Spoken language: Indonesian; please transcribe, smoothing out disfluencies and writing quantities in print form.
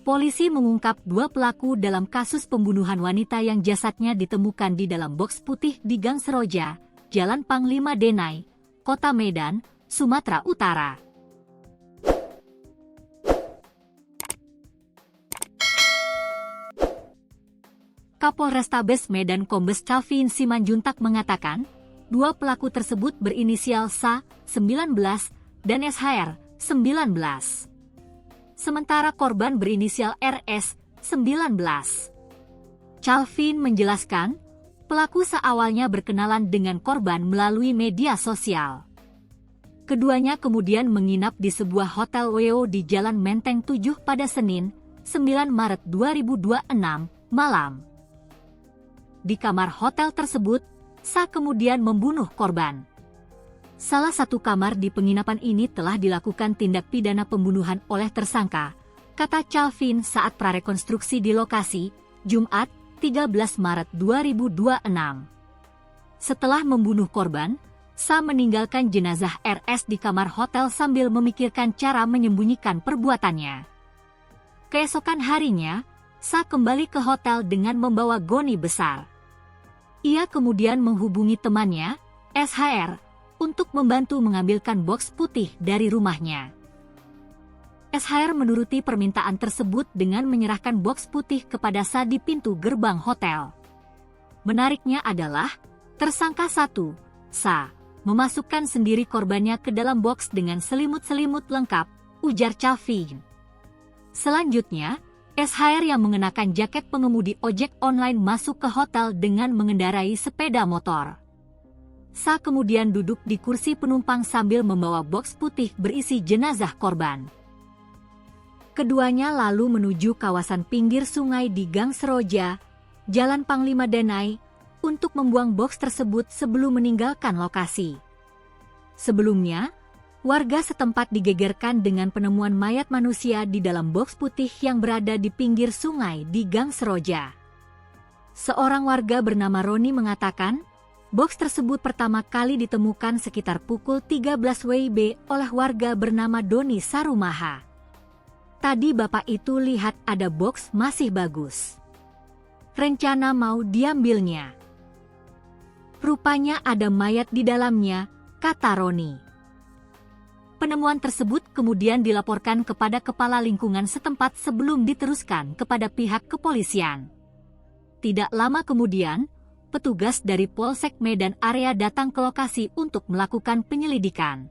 Polisi mengungkap 2 pelaku dalam kasus pembunuhan wanita yang jasadnya ditemukan di dalam box putih di Gang Seroja, Jalan Panglima Denai, Kota Medan, Sumatera Utara. Kapolrestabes Medan Kombes Calvin Simanjuntak mengatakan, 2 pelaku tersebut berinisial SA, 19, dan SHR, 19. Sementara korban berinisial RS, 19. Calvin menjelaskan, pelaku seawalnya berkenalan dengan korban melalui media sosial. Keduanya kemudian menginap di sebuah hotel WO di Jalan Menteng 7 pada Senin, 9 Maret 2026, malam. Di kamar hotel tersebut, SA kemudian membunuh korban. Salah satu kamar di penginapan ini telah dilakukan tindak pidana pembunuhan oleh tersangka, kata Calvin saat prarekonstruksi di lokasi, Jumat, 13 Maret 2026. Setelah membunuh korban, SA meninggalkan jenazah RS di kamar hotel sambil memikirkan cara menyembunyikan perbuatannya. Keesokan harinya, SA kembali ke hotel dengan membawa goni besar. Ia kemudian menghubungi temannya, SHR, untuk membantu mengambilkan box putih dari rumahnya. SHR menuruti permintaan tersebut dengan menyerahkan box putih kepada SA di pintu gerbang hotel. Menariknya adalah, tersangka 1, SA, memasukkan sendiri korbannya ke dalam box dengan selimut-selimut lengkap, ujar Calvin. Selanjutnya, SHR yang mengenakan jaket pengemudi ojek online masuk ke hotel dengan mengendarai sepeda motor. SA kemudian duduk di kursi penumpang sambil membawa box putih berisi jenazah korban. Keduanya lalu menuju kawasan pinggir sungai di Gang Seroja, Jalan Panglima Denai, untuk membuang box tersebut sebelum meninggalkan lokasi. Sebelumnya, warga setempat digegerkan dengan penemuan mayat manusia di dalam box putih yang berada di pinggir sungai di Gang Seroja. Seorang warga bernama Roni mengatakan, box tersebut pertama kali ditemukan sekitar pukul 13 WIB oleh warga bernama Doni Sarumaha. Tadi bapak itu lihat ada box masih bagus. Rencana mau diambilnya. Rupanya ada mayat di dalamnya, kata Roni. Penemuan tersebut kemudian dilaporkan kepada kepala lingkungan setempat sebelum diteruskan kepada pihak kepolisian. Tidak lama kemudian, petugas dari Polsek Medan Area datang ke lokasi untuk melakukan penyelidikan.